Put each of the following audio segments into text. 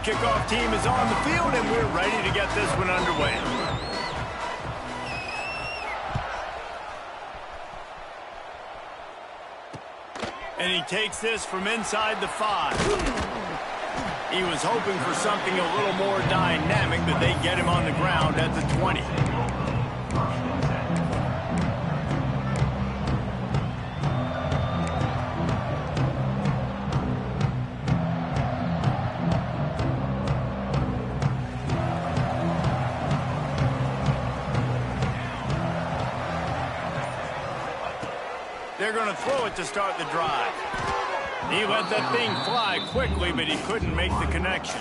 kickoff team is on the field, and we're ready to get this one underway. And he takes this from inside the 5. He was hoping for something a little more dynamic, but they get him on the ground at the 20. They're going to throw it to start the drive. He let that thing fly quickly, but he couldn't make the connection.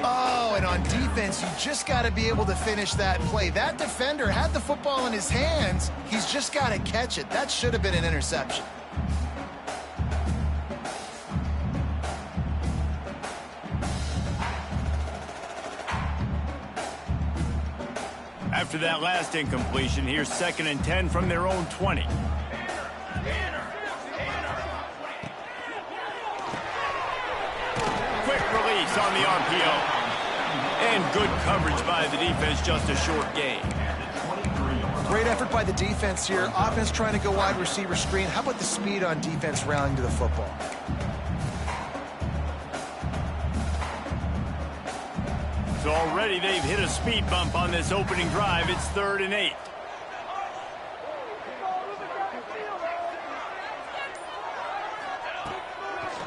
Oh, and on defense, you just got to be able to finish that play. That defender had the football in his hands. He's just got to catch it. That should have been an interception. After that last incompletion, here's 2nd and 10 from their own 20. On the RPO. And good coverage by the defense, just a short gain. Great effort by the defense here. Offense trying to go wide receiver screen. How about the speed on defense rallying to the football? So already they've hit a speed bump on this opening drive. It's 3rd and 8.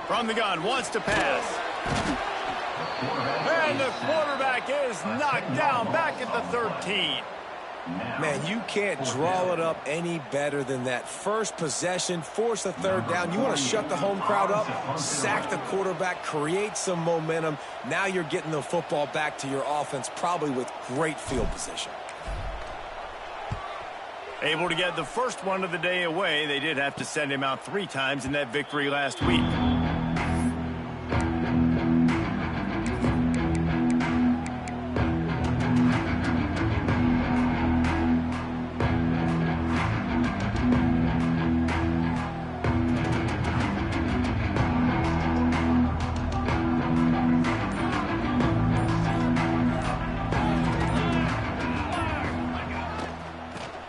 From the gun, wants to pass. And the quarterback is knocked down back at the 13. Man, you can't draw it up any better than that. First possession, force a 3rd down. You want to shut the home crowd up, sack the quarterback, create some momentum. Now you're getting the football back to your offense, probably with great field position. Able to get the first one of the day away. They did have to send him out 3 times in that victory last week.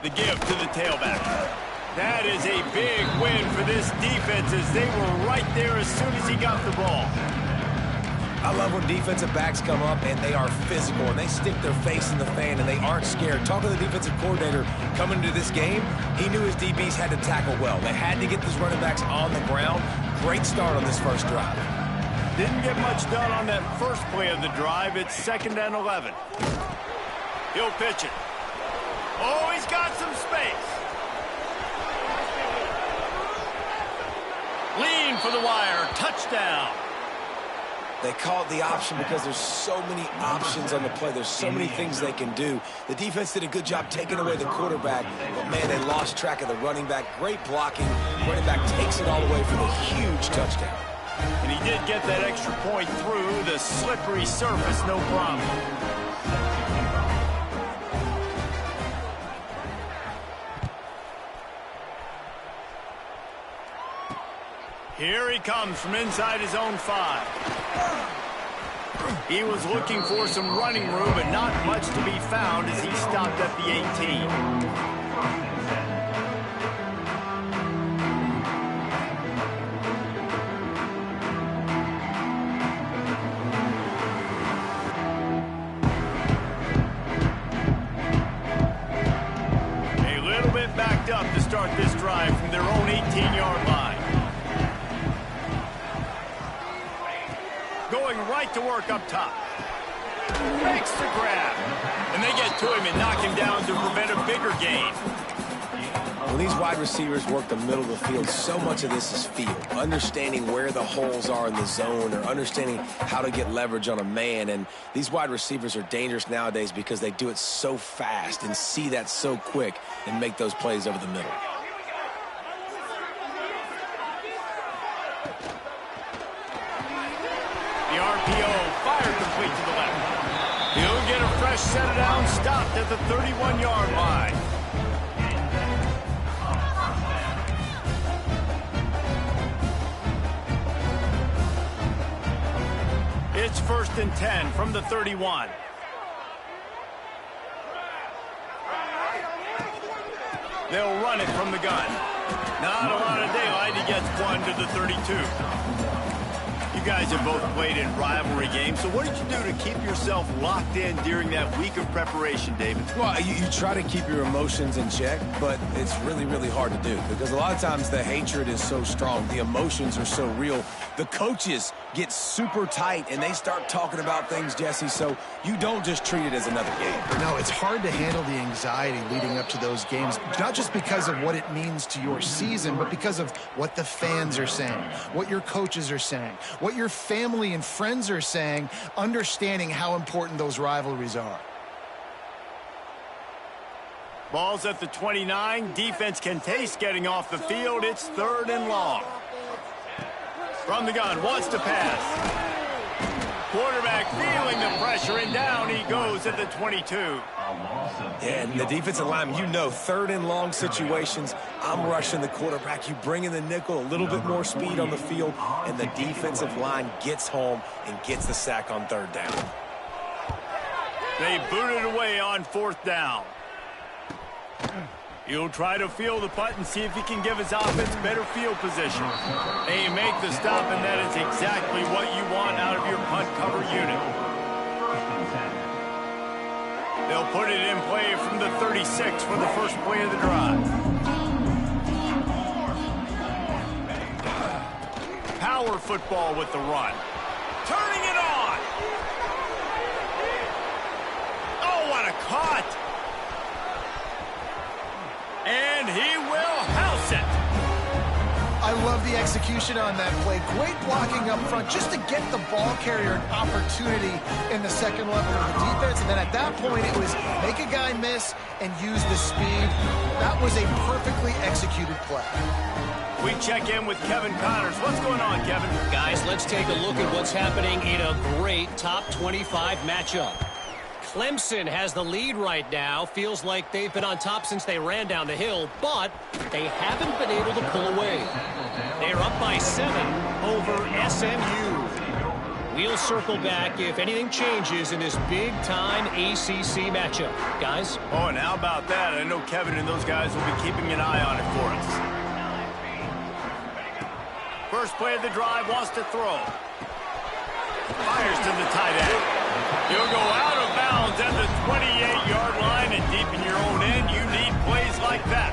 The give to the tailback. That is a big win for this defense as they were right there as soon as he got the ball. I love when defensive backs come up and they are physical and they stick their face in the fan and they aren't scared. Talking to the defensive coordinator coming into this game, he knew his DBs had to tackle well. They had to get these running backs on the ground. Great start on this first drive. Didn't get much done on that first play of the drive. It's 2nd and 11. He'll pitch it. Oh, he's got some space. Lean for the wire. Touchdown. They call it the option because there's so many options on the play. There's so many things they can do. The defense did a good job taking away the quarterback, but, man, they lost track of the running back. Great blocking. Running back takes it all the way for the huge touchdown. And he did get that extra point through the slippery surface, no problem. Here he comes from inside his own 5. He was looking for some running room, but not much to be found as he stopped at the 18. Backed up to start this drive from their own 18-yard line. Going right to work up top. Makes the grab. And they get to him and knock him down to prevent a bigger gain. When these wide receivers work the middle of the field, so much of this is feel. Understanding where the holes are in the zone or understanding how to get leverage on a man. And these wide receivers are dangerous nowadays because they do it so fast and see that so quick and make those plays over the middle. The RPO fired complete to the left. He'll get a fresh set down, stopped at the 31-yard line. It's 1st and 10 from the 31. They'll run it from the gun. Not a lot of daylight. He gets one to the 32. You guys have both played in rivalry games, so what did you do to keep yourself locked in during that week of preparation, David? Well, you try to keep your emotions in check, but it's really, really hard to do because a lot of times the hatred is so strong. The emotions are so real. The coaches get super tight, and they start talking about things, Jesse, so you don't just treat it as another game. No, it's hard to handle the anxiety leading up to those games, not just because of what it means to your season, but because of what the fans are saying, what your coaches are saying, what your family and friends are saying, understanding how important those rivalries are. Ball's at the 29. Defense can taste getting off the field. It's 3rd and long. From the gun, wants to pass. Quarterback feeling the pressure, and down he goes at the 22. Yeah, and the defensive lineman, you know, 3rd and long situations, I'm rushing the quarterback. You bring in the nickel, a little bit more speed on the field, and the defensive line gets home and gets the sack on 3rd down. They boot it away on 4th down. He'll try to field the punt and see if he can give his offense better field position. They make the stop, and that is exactly what you want out of your punt cover unit. They'll put it in play from the 36 for the first play of the drive. Power football with the run. Turning it on. Oh, what a cut. And he will house it. I love the execution on that play. Great blocking up front just to get the ball carrier an opportunity in the second level of the defense. And then at that point, it was make a guy miss and use the speed. That was a perfectly executed play. We check in with Kevin Connors. What's going on, Kevin? Guys, let's take a look at what's happening in a great top 25 matchup. Clemson has the lead right now. Feels like they've been on top since they ran down the hill, but they haven't been able to pull away. They're up by 7 over SMU. We'll circle back if anything changes in this big-time ACC matchup. Guys? Oh, and how about that? I know Kevin and those guys will be keeping an eye on it for us. First play of the drive, wants to throw. Fires to the tight end. He'll go out of bounds at the 28-yard line, and deep in your own end, you need plays like that.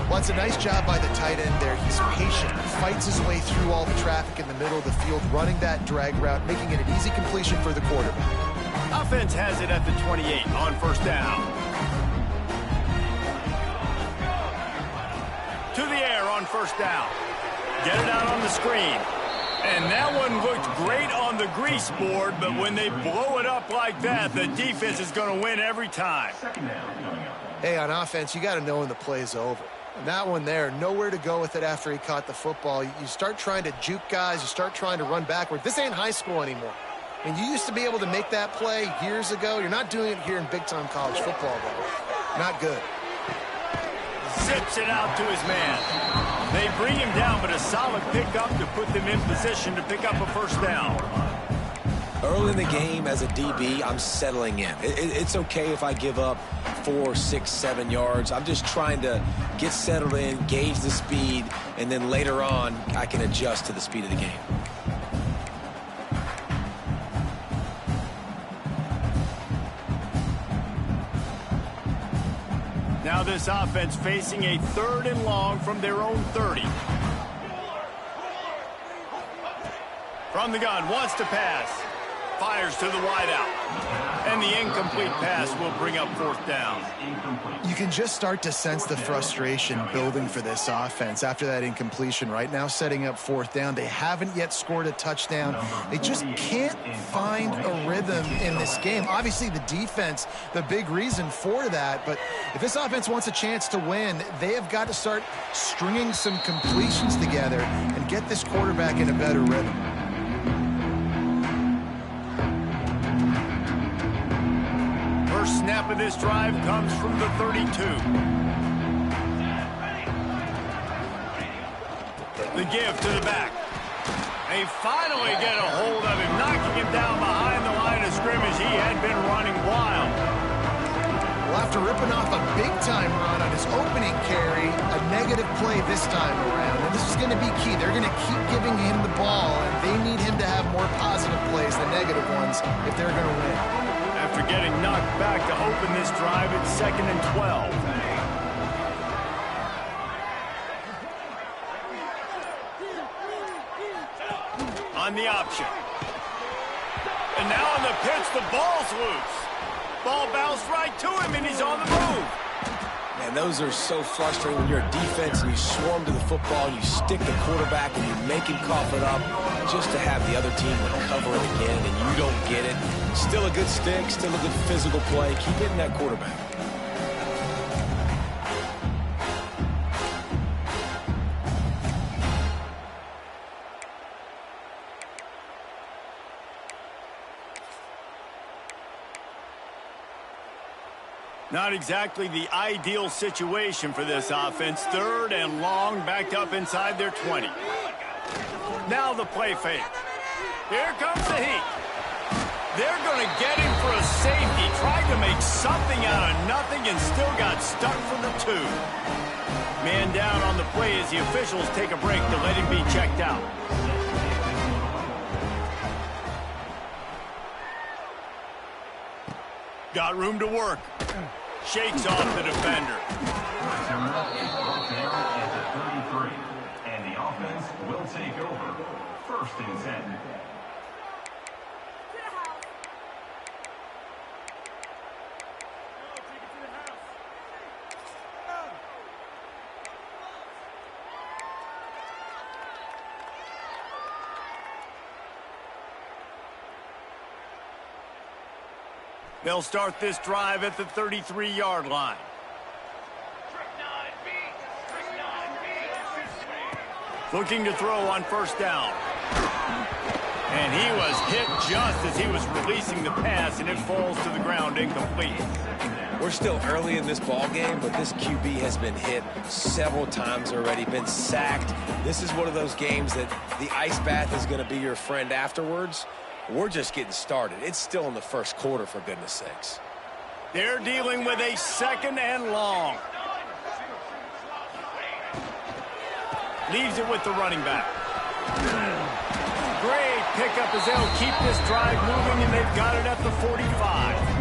Well, it's a nice job by the tight end there. He's patient, fights his way through all the traffic in the middle of the field, running that drag route, making it an easy completion for the quarterback. Offense has it at the 28 on first down. To the air on first down. Get it out on the screen. And that one looked great on the grease board, but when they blow it up like that, the defense is going to win every time. Hey, on offense, you got to know when the play's over. And that one there, nowhere to go with it after he caught the football. You start trying to juke guys. You start trying to run backward. This ain't high school anymore. I mean, you used to be able to make that play years ago. You're not doing it here in big-time college football, though. Not good. Zips it out to his man. They bring him down, but a solid pickup to put them in position to pick up a first down. Early in the game, as a DB, I'm settling in. It's okay if I give up 4, 6, 7 yards. I'm just trying to get settled in, gauge the speed, and then later on, I can adjust to the speed of the game. Now this offense facing a 3rd and long from their own 30. From the gun, wants to pass. Fires to the wideout. And the incomplete pass will bring up 4th down. You can just start to sense the frustration building for this offense after that incompletion. Right now, setting up 4th down. They haven't yet scored a touchdown. They just can't find a rhythm in this game. Obviously, the defense, the big reason for that. But if this offense wants a chance to win, they have got to start stringing some completions together and get this quarterback in a better rhythm. First snap of this drive comes from the 32. The give to the back. They finally get a hold of him, knocking him down behind the line of scrimmage. He had been running wild. Well, after ripping off a big-time run on his opening carry, a negative play this time around. And this is going to be key. They're going to keep giving him the ball, and they need him to have more positive plays than negative ones if they're going to win. After getting knocked back to open this drive, it's 2nd and 12. On the option. And now on the pitch, the ball's loose. Ball bounced right to him, and he's on the move. Man, those are so frustrating when you're a defense and you swarm to the football, and you stick the quarterback, and you make him cough it up just to have the other team recover it again, and you don't get it. Still a good stick, still a good physical play. Keep hitting that quarterback. Not exactly the ideal situation for this offense. 3rd and long, backed up inside their 20. Now the play fake. Here comes the heat. They're going to get him for a safety. Tried to make something out of nothing and still got stuck for the 2. Man down on the play as the officials take a break to let him be checked out. Got room to work. Shakes off the defender. And the offense will take over. 1st and 10. They'll start this drive at the 33-yard line. Looking to throw on 1st down. And he was hit just as he was releasing the pass, and it falls to the ground incomplete. We're still early in this ball game, but this QB has been hit several times already, been sacked. This is one of those games that the ice bath is going to be your friend afterwards. We're just getting started. It's still in the 1st quarter, for goodness sakes. They're dealing with a 2nd and long. Leaves it with the running back. Great pickup as they'll keep this drive moving, and they've got it at the 45.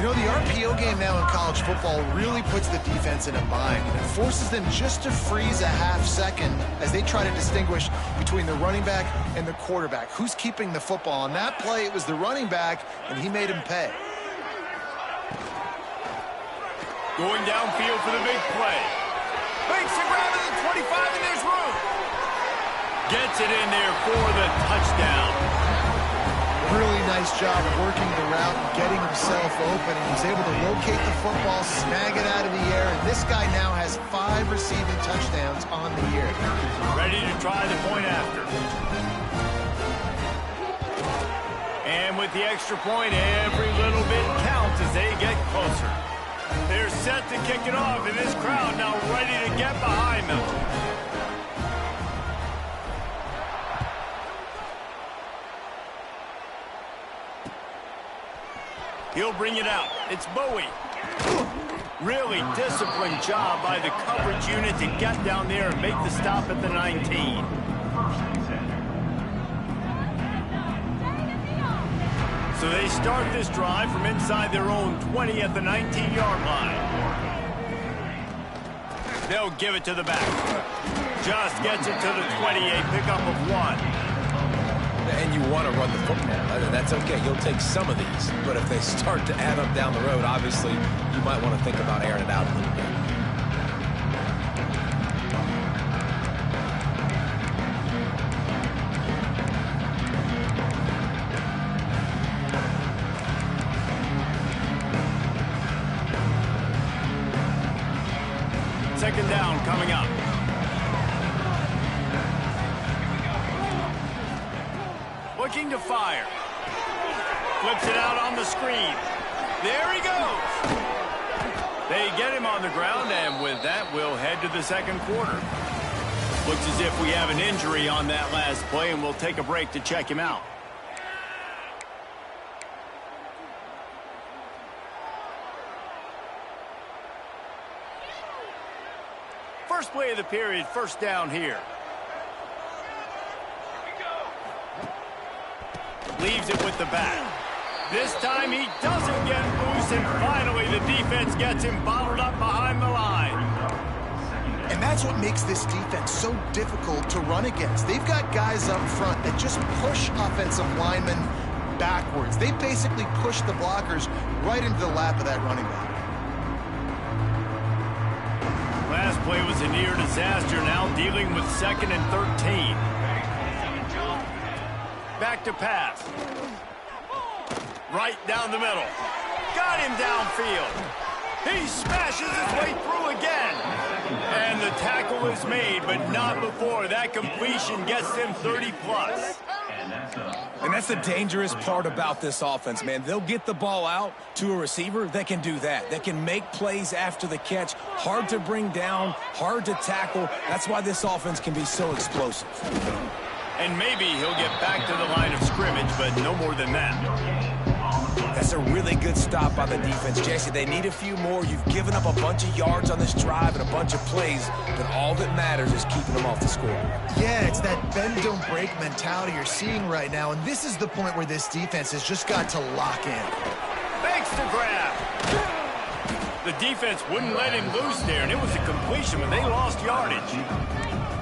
You know, the RPO game now in college football really puts the defense in a bind. It forces them just to freeze a half second as they try to distinguish between the running back and the quarterback. Who's keeping the football? On that play, it was the running back, and he made him pay. Going downfield for the big play. Makes a grab at the 25, and there's room. Gets it in there for the touchdown. Really nice job working the route and getting himself open. He was able to locate the football, snag it out of the air, and this guy now has 5 receiving touchdowns on the year. Ready to try the point after. And with the extra point, every little bit counts as they get closer. They're set to kick it off, and this crowd now ready to get behind them. He'll bring it out. It's Bowie. Really disciplined job by the coverage unit to get down there and make the stop at the 19. So they start this drive from inside their own 20 at the 19-yard line. They'll give it to the back. Just gets it to the 28, pickup of 1. And you want to run the football. That's okay. You'll take some of these. But if they start to add up down the road, obviously, you might want to think about airing it out a little bit. Second down coming up. Looking to fire. Flips it out on the screen. There he goes. They get him on the ground, and with that, we'll head to the 2nd quarter. Looks as if we have an injury on that last play, and we'll take a break to check him out. First play of the period, first down here. Leaves it with the back. This time he doesn't get loose, and finally the defense gets him bottled up behind the line. And that's what makes this defense so difficult to run against. They've got guys up front that just push offensive linemen backwards. They basically push the blockers right into the lap of that running back. Last play was a near disaster, now dealing with 2nd and 13. Back to pass. Right down the middle. Got him downfield. He smashes his way through again. And the tackle is made, but not before that completion gets them 30+. And that's the dangerous part about this offense, man. They'll get the ball out to a receiver that can do that. That can make plays after the catch. Hard to bring down, hard to tackle. That's why this offense can be so explosive. And maybe he'll get back to the line of scrimmage, but no more than that. That's a really good stop by the defense. Jesse, they need a few more. You've given up a bunch of yards on this drive and a bunch of plays, but all that matters is keeping them off the score. Yeah, it's that bend, don't break mentality you're seeing right now, and this is the point where this defense has just got to lock in. Thanks to grab. The defense wouldn't let him loose there, and it was a completion, but they lost yardage.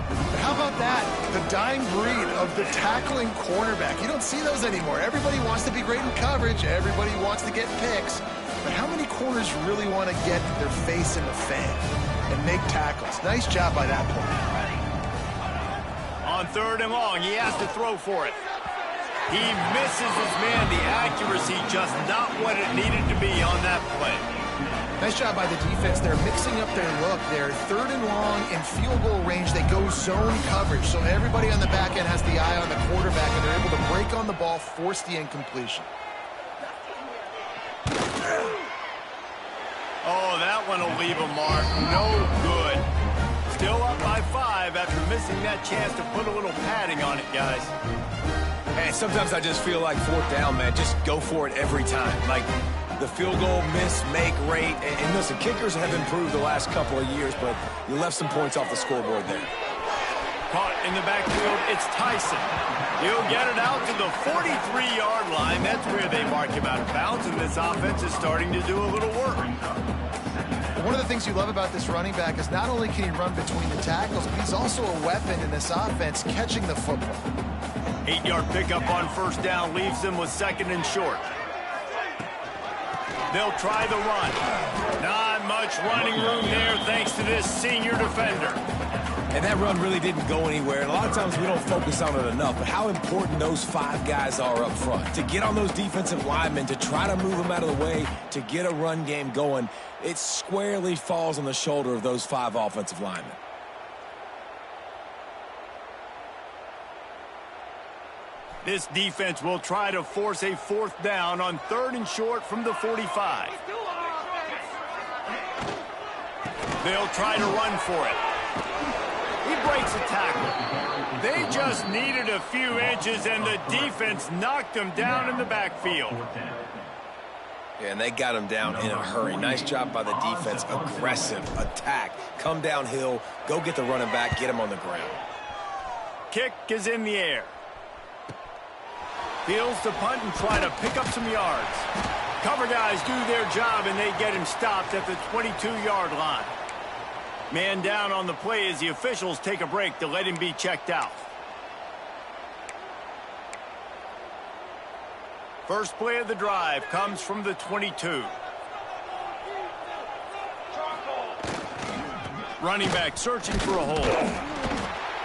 But how about that? The dying breed of the tackling cornerback. You don't see those anymore. Everybody wants to be great in coverage. Everybody wants to get picks. But how many corners really want to get their face in the fan and make tackles? Nice job by that play. On 3rd and long, he has to throw for it. He misses his man. The accuracy just not what it needed to be on that play. Nice job by the defense. They're mixing up their look. They're 3rd and long in field goal range. They go zone coverage. So everybody on the back end has the eye on the quarterback, and they're able to break on the ball, force the incompletion. Oh, that one will leave a mark. No good. Still up by 5 after missing that chance to put a little padding on it, guys. Hey, sometimes I just feel like 4th down, man. Just go for it every time. Like, the field goal miss-make rate. And listen, kickers have improved the last couple of years, but you left some points off the scoreboard there. Caught in the backfield, it's Tyson. He'll get it out to the 43-yard line. That's where they mark him out of bounds, and this offense is starting to do a little work. One of the things you love about this running back is not only can he run between the tackles, but he's also a weapon in this offense catching the football. 8-yard pickup on 1st down leaves them with 2nd and short. They'll try the run. Not much running room there thanks to this senior defender. And that run really didn't go anywhere. And a lot of times we don't focus on it enough, but how important those 5 guys are up front. To get on those defensive linemen, to try to move them out of the way, to get a run game going, it squarely falls on the shoulder of those 5 offensive linemen. This defense will try to force a 4th down on 3rd and short from the 45. They'll try to run for it. He breaks a tackle. They just needed a few inches, and the defense knocked him down in the backfield. Yeah, and they got him down in a hurry. Nice job by the defense. Aggressive attack. Come downhill, go get the running back, get him on the ground. Kick is in the air. Fields to punt and try to pick up some yards. Cover guys do their job, and they get him stopped at the 22-yard line. Man down on the play as the officials take a break to let him be checked out. First play of the drive comes from the 22. Running back searching for a hole.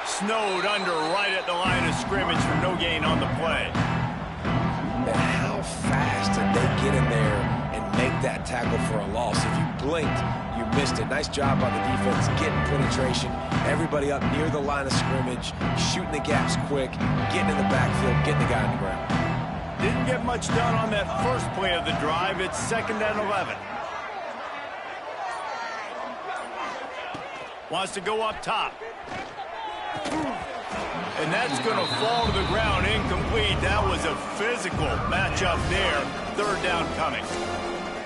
Snowed under right at the line of scrimmage for no gain on the play. And how fast did they get in there and make that tackle for a loss? If you blinked, you missed it. Nice job by the defense getting penetration. Everybody up near the line of scrimmage, shooting the gaps quick, getting in the backfield, getting the guy on the ground. Didn't get much done on that first play of the drive. It's 2nd and 11. Wants to go up top. And that's going to fall to the ground incomplete. That was a physical matchup there. Third down coming.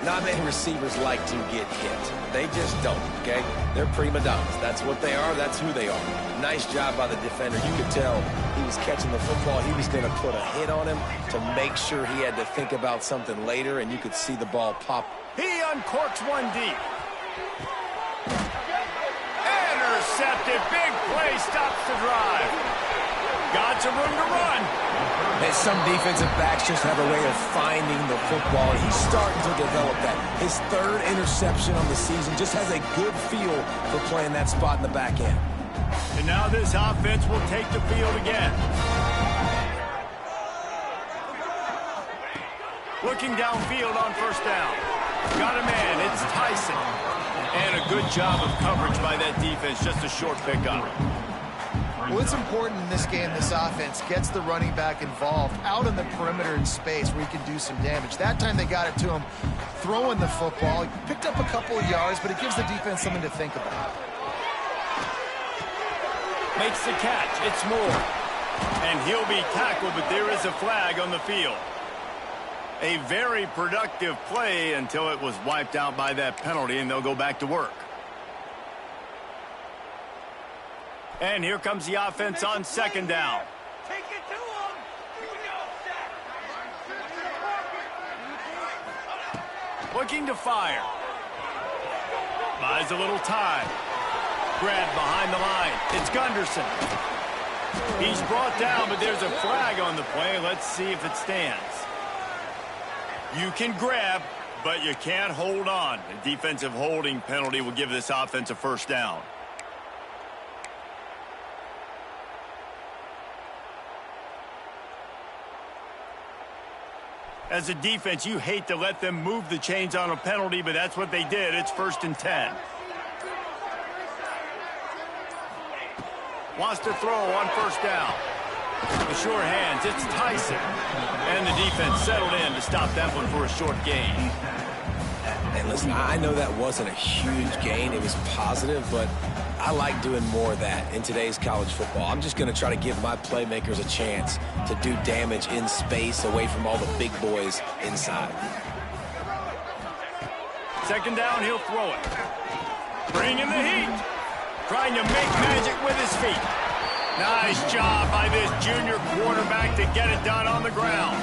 Not many receivers like to get hit. They just don't, okay? They're prima donnas. That's what they are. That's who they are. Nice job by the defender. You could tell he was catching the football. He was going to put a hit on him to make sure he had to think about something later, and you could see the ball pop. He uncorks one deep. Intercepted. Big play stops the drive. Got some room to run. And some defensive backs just have a way of finding the football, and he's starting to develop that. His third interception on the season, just has a good feel for playing that spot in the back end. And now this offense will take the field again. Looking downfield on first down. Got a man. It's Tyson. And a good job of coverage by that defense. Just a short pickup. Well, it's important in this game, this offense gets the running back involved out in the perimeter in space where he can do some damage. That time they got it to him throwing the football. He picked up a couple of yards, but it gives the defense something to think about. Makes the catch. It's Moore. And he'll be tackled, but there is a flag on the field. A very productive play until it was wiped out by that penalty, and they'll go back to work. And here comes the offense on second down. Take it to him. Looking to fire. Buys a little time. Grab behind the line. It's Gunderson. He's brought down, but there's a flag on the play. Let's see if it stands. You can grab, but you can't hold on. A defensive holding penalty will give this offense a first down. As a defense, you hate to let them move the chains on a penalty, but that's what they did. It's 1st and 10. Wants to throw on first down. The sure hands, it's Tyson. And the defense settled in to stop that one for a short gain. And listen, I know that wasn't a huge gain. It was positive, but I like doing more of that in today's college football. I'm just going to try to give my playmakers a chance to do damage in space away from all the big boys inside. Second down, he'll throw it. Bringing the heat. Trying to make magic with his feet. Nice job by this junior quarterback to get it done on the ground.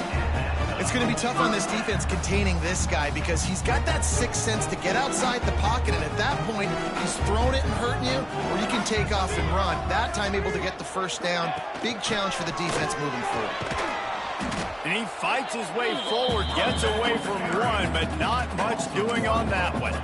It's going to be tough on this defense containing this guy because he's got that sixth sense to get outside the pocket, and at that point, he's throwing it and hurting you, or you can take off and run. That time able to get the first down. Big challenge for the defense moving forward. And he fights his way forward, gets away from one, but not much doing on that one.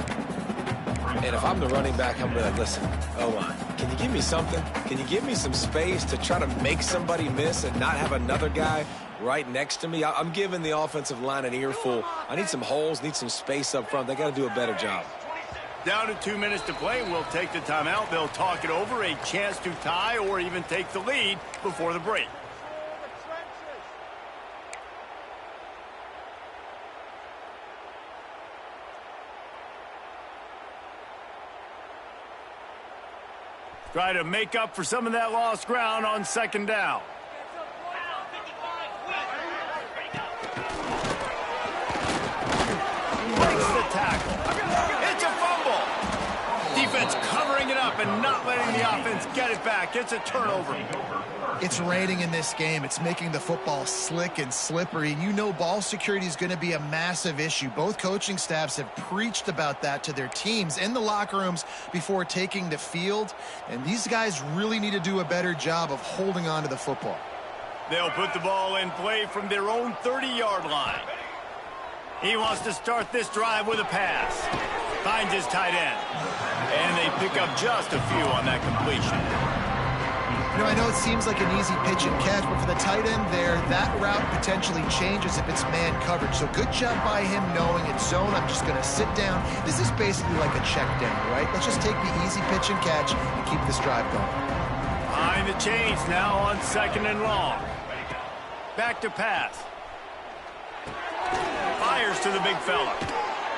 And if I'm the running back, I'm going to be like, listen, O-line, can you give me something? Can you give me some space to try to make somebody miss and not have another guy right next to me? I'm giving the offensive line an earful. I need some holes, need some space up front. They got to do a better job. Down to 2 minutes to play. We'll take the timeout. They'll talk it over, a chance to tie or even take the lead before the break. Try to make up for some of that lost ground on second down. Breaks the tackle. It's a fumble. Defense covering it up and not letting the offense get it back. It's a turnover. It's raining in this game. It's making the football slick and slippery. And you know ball security is going to be a massive issue. Both coaching staffs have preached about that to their teams in the locker rooms before taking the field. And these guys really need to do a better job of holding on to the football. They'll put the ball in play from their own 30-yard line. He wants to start this drive with a pass. Finds his tight end. And they pick up just a few on that completion. You know, I know it seems like an easy pitch and catch, but for the tight end there, that route potentially changes if it's man coverage. So good job by him knowing it's zone. I'm just going to sit down. This is basically like a check down, right? Let's just take the easy pitch and catch and keep this drive going. Behind the chains now on second and long. Back to pass. Fires to the big fella.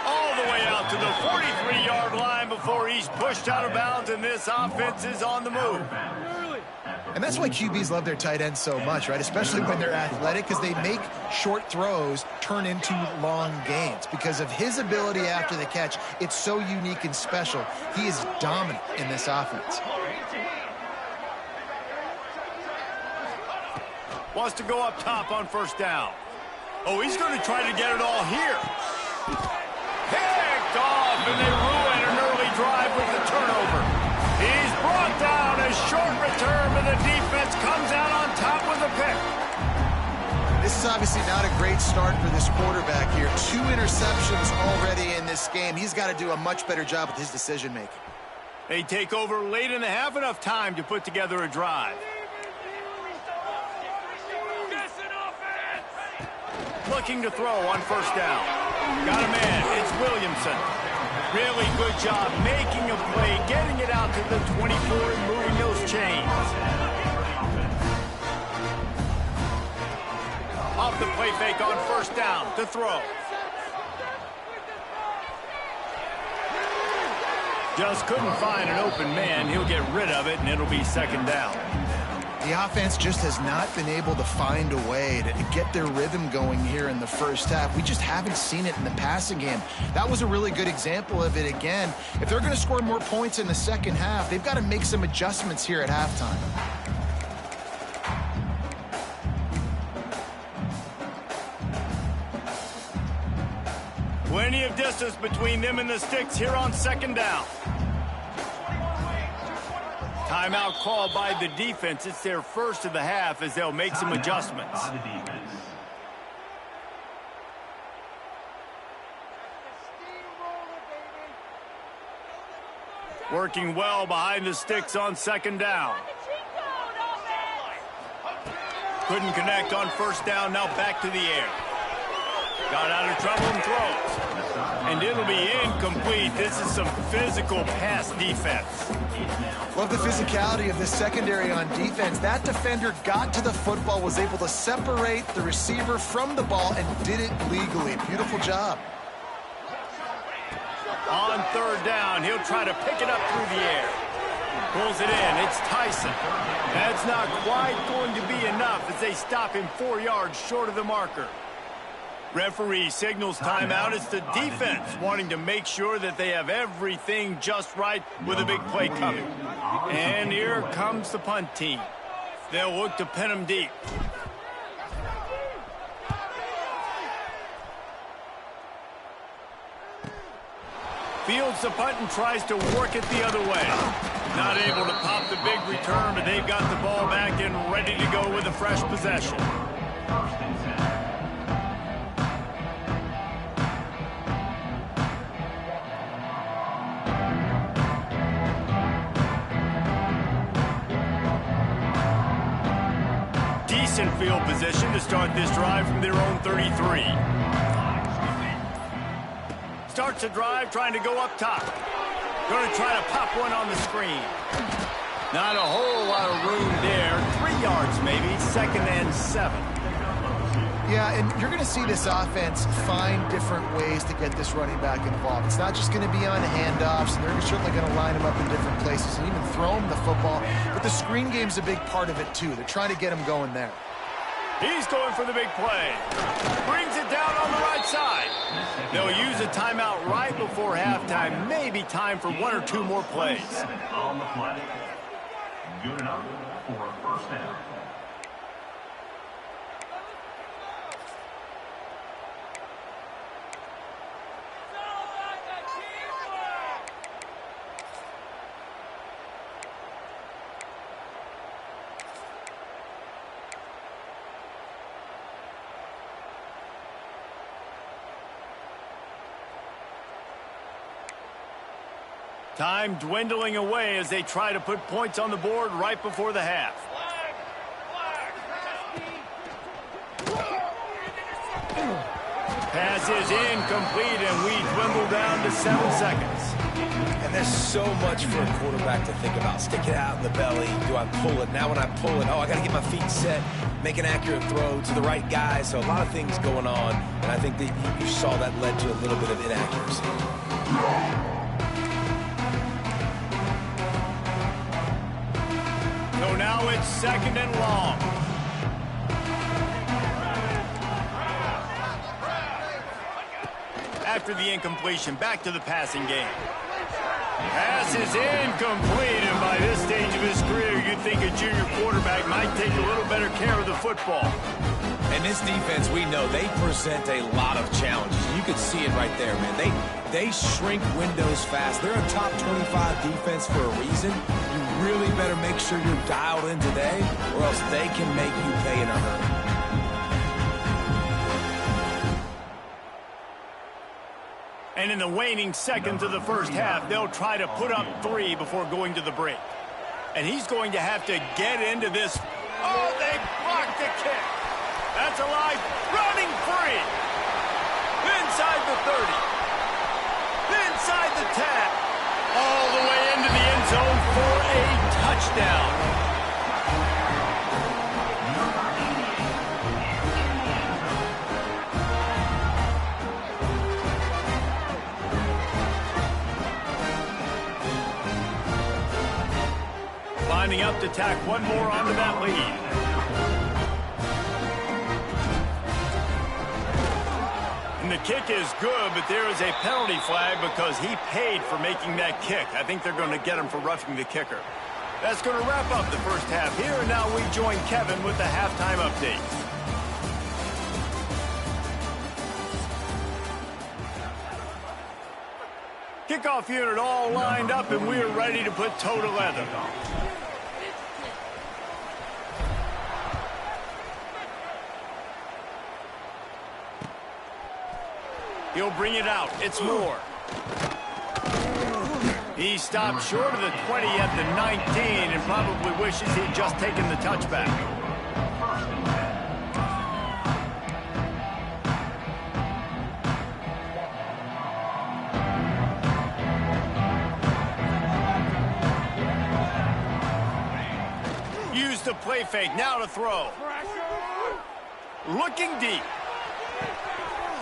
All the way out to the 43-yard line before he's pushed out of bounds, and this offense is on the move. And that's why QBs love their tight ends so much, right? Especially when they're athletic, because they make short throws turn into long gains. Because of his ability after the catch, it's so unique and special. He is dominant in this offense. Wants to go up top on first down. Oh, he's going to try to get it all here. Picked off, and they ruin an early drive with the turnover. He's brought down, a short return, but the defense comes out on top with a pick. This is obviously not a great start for this quarterback here. 2 interceptions already in this game. He's got to do a much better job with his decision-making. They take over late in the half, enough time to put together a drive. Looking to throw on first down. Got a man. It's Williamson. Really good job making a play, getting it out to the 24 and moving those chains. Off the play fake on first down to throw. Just couldn't find an open man. He'll get rid of it, and it'll be second down. The offense just has not been able to find a way to get their rhythm going here in the first half. We just haven't seen it in the passing game. That was a really good example of it again. If they're going to score more points in the second half, they've got to make some adjustments here at halftime. Plenty of distance between them and the sticks here on second down. Timeout called by the defense. It's their first of the half as they'll make some adjustments. Working well behind the sticks on second down. Couldn't connect on first down. Now back to the air. Got out of trouble and throws. And it'll be incomplete. This is some physical pass defense. Love the physicality of this secondary on defense. That defender got to the football, was able to separate the receiver from the ball, and did it legally. Beautiful job. On third down, he'll try to pick it up through the air. Pulls it in. It's Tyson. That's not quite going to be enough as they stop him 4 yards short of the marker. Referee signals timeout. It's the defense wanting to make sure that they have everything just right with a big play coming. And here comes the punt team. They'll look to pin him deep. Fields the punt and tries to work it the other way. Not able to pop the big return, but they've got the ball back and ready to go with a fresh possession. First and 10. Decent field position to start this drive from their own 33. Starts the drive trying to go up top. Going to try to pop one on the screen. Not a whole lot of room there. 3 yards maybe, second and 7. Yeah, and you're going to see this offense find different ways to get this running back involved. It's not just going to be on handoffs, and they're certainly going to line him up in different places and even throw him the football. But the screen game's a big part of it, too. They're trying to get him going there. He's going for the big play. Brings it down on the right side. They'll use a timeout right before halftime. Maybe time for 1 or 2 more plays. 7 on the play. Good enough for a first down. Time dwindling away as they try to put points on the board right before the half. Pass is incomplete, and we dwindle down to 7 seconds. And there's so much for a quarterback to think about. Stick it out in the belly. Do I pull it? Now when I pull it, I got to get my feet set, make an accurate throw to the right guy. So a lot of things going on, and I think that you saw that led to a little bit of inaccuracy. So now it's 2nd and long. After the incompletion, back to the passing game. Pass is incomplete, and by this stage of his career, you'd think a junior quarterback might take a little better care of the football. And this defense, we know, they present a lot of challenges. You could see it right there, man. They shrink windows fast. They're a top 25 defense for a reason. You really better make sure you're dialed in today, or else they can make you pay in a hurry. And in the waning seconds of the first half, they'll try to put up 3 before going to the break. And he's going to have to get into this. Oh, they blocked the kick. That's alive, running free. Inside the 30. Inside the 10. All the way into the end zone for a touchdown. Lining up to tack one more onto that lead. And the kick is good, but there is a penalty flag because he paid for making that kick. I think they're going to get him for roughing the kicker. That's going to wrap up the first half here, and now we join Kevin with the halftime update. Kickoff unit all lined up, and we are ready to put toe to leather. He'll bring it out. It's Moore. He stopped short of the 20 at the 19 and probably wishes he'd just taken the touchback. Use the play fake. Now to throw. Looking deep.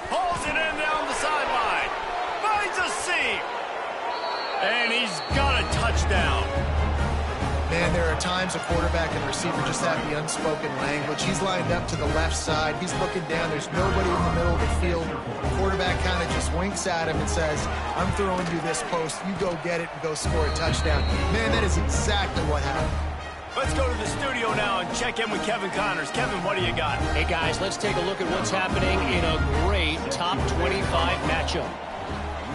Pulls it in down the sideline. Finds a seam. And he's got a touchdown. Man, there are times a quarterback and receiver just have the unspoken language. He's lined up to the left side. He's looking down. There's nobody in the middle of the field. The quarterback kind of just winks at him and says, I'm throwing you this post. You go get it and go score a touchdown. Man, that is exactly what happened. Let's go to the studio now and check in with Kevin Connors. Kevin, what do you got? Hey, guys, let's take a look at what's happening in a great top 25 matchup.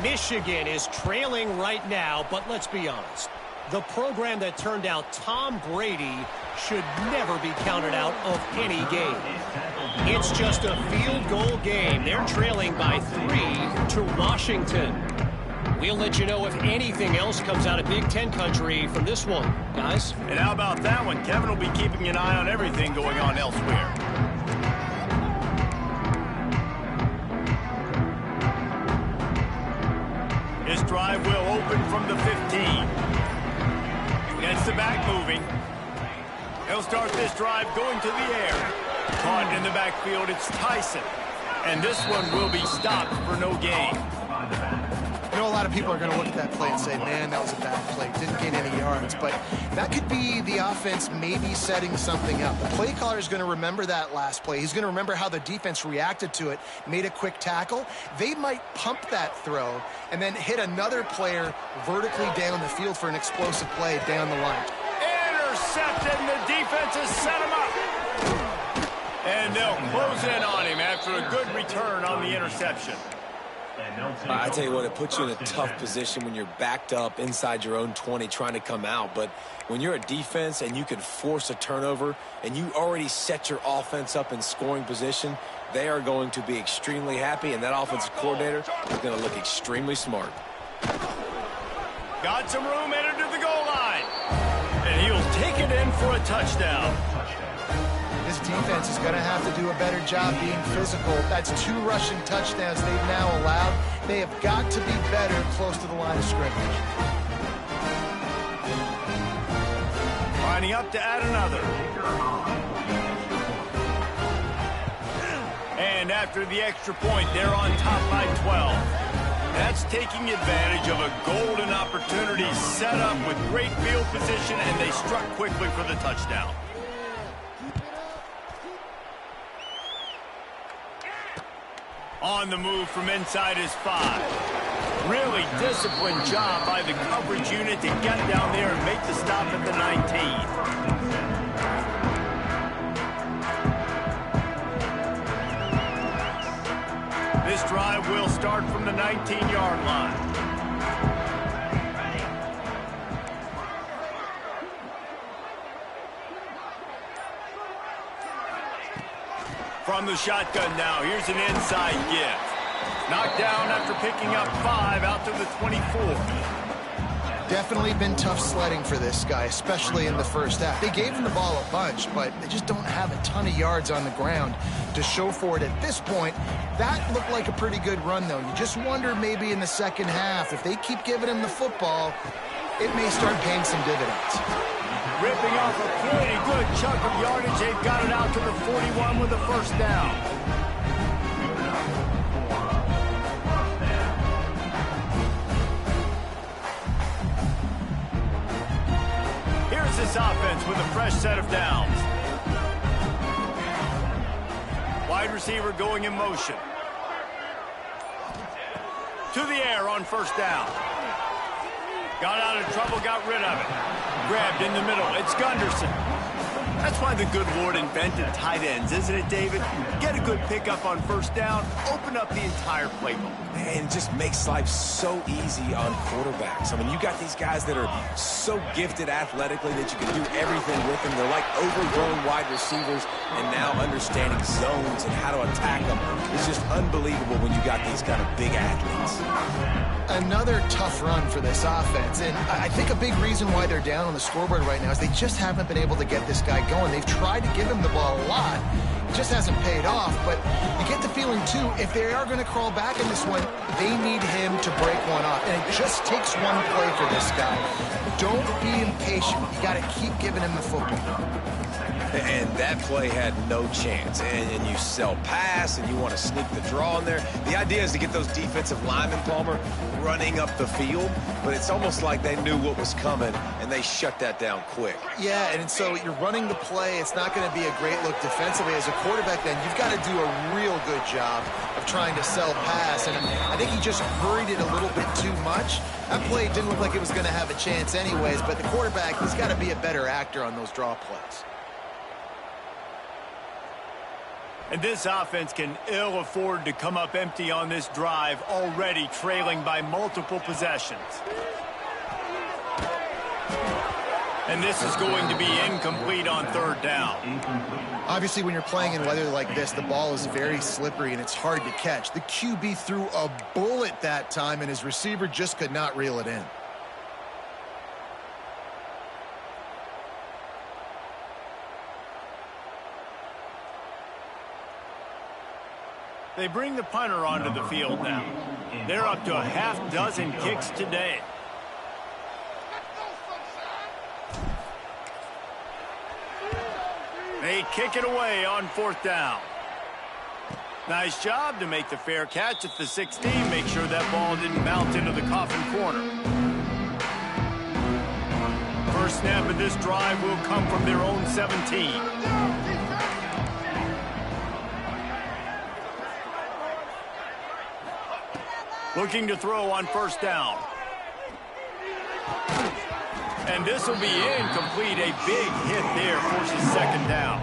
Michigan is trailing right now, but let's be honest. The program that turned out Tom Brady should never be counted out of any game. It's just a field goal game. They're trailing by 3 to Washington. We'll let you know if anything else comes out of Big Ten country from this one, guys. And how about that one? Kevin will be keeping an eye on everything going on elsewhere. His drive will open from the 15. Gets the back moving. He'll start this drive going to the air. Caught in the backfield, it's Tyson. And this one will be stopped for no gain. You know, a lot of people are going to look at that play and say, man, that was a bad play. Didn't gain any yards. But that could be the offense maybe setting something up. The play caller is going to remember that last play. He's going to remember how the defense reacted to it, made a quick tackle. They might pump that throw and then hit another player vertically down the field for an explosive play down the line. Intercepted, and the defense has set him up. And they'll close in on him after a good return on the interception. I tell you what, it puts you in a tough position when you're backed up inside your own 20 trying to come out. But when you're a defense and you can force a turnover and you already set your offense up in scoring position, they are going to be extremely happy, and that offensive coordinator is going to look extremely smart. Got some room, entered to the goal line. And he'll take it in for a touchdown. This defense is going to have to do a better job being physical. That's 2 rushing touchdowns they've now allowed. They have got to be better close to the line of scrimmage. Lining up to add another. And after the extra point, they're on top by 12. That's taking advantage of a golden opportunity set up with great field position, and they struck quickly for the touchdown. On the move from inside his 5. Really disciplined job by the coverage unit to get down there and make the stop at the 19. This drive will start from the 19-yard line. From the shotgun now, here's an inside give. Knocked down after picking up 5 out to the 24. Definitely been tough sledding for this guy, especially in the first half. They gave him the ball a bunch, but they just don't have a ton of yards on the ground to show for it at this point. That looked like a pretty good run, though. You just wonder maybe in the second half, if they keep giving him the football, it may start paying some dividends. Ripping off a pretty good chunk of yardage. They've got it out to the 41 with a first down. Here's this offense with a fresh set of downs. Wide receiver going in motion. To the air on first down. Got out of trouble, got rid of it. Grabbed in the middle. It's Gunderson. That's why the good Lord invented tight ends, isn't it, David? Get a good pickup on first down, open up the entire playbook. And it just makes life so easy on quarterbacks. I mean, you got these guys that are so gifted athletically that you can do everything with them. They're like overgrown wide receivers, and now understanding zones and how to attack them is just unbelievable when you got these kind of big athletes. Another tough run for this offense, and I think a big reason why they're down on the scoreboard right now is they just haven't been able to get this guy going. They've tried to give him the ball a lot. It just hasn't paid off, but you get the feeling, too, if they are going to crawl back in this one, they need him to break one off, and it just takes one play for this guy. Don't be impatient. You got to keep giving him the football. And that play had no chance. And you sell pass, and you want to sneak the draw in there. The idea is to get those defensive linemen, Palmer, running up the field. But it's almost like they knew what was coming, and they shut that down quick. Yeah, and so you're running the play. It's not going to be a great look defensively. As a quarterback, then, you've got to do a real good job of trying to sell pass. And I think he just hurried it a little bit too much. That play didn't look like it was going to have a chance anyways, but the quarterback, he's got to be a better actor on those draw plays. And this offense can ill afford to come up empty on this drive, already trailing by multiple possessions. And this is going to be incomplete on third down. Obviously, when you're playing in weather like this, the ball is very slippery and it's hard to catch. The QB threw a bullet that time, and his receiver just could not reel it in. They bring the punter onto the field now. They're up to a half dozen kicks today. They kick it away on fourth down. Nice job to make the fair catch at the 16. Make sure that ball didn't bounce into the coffin corner. First snap of this drive will come from their own 17. Looking to throw on first down. And this will be incomplete. A big hit there forces second down.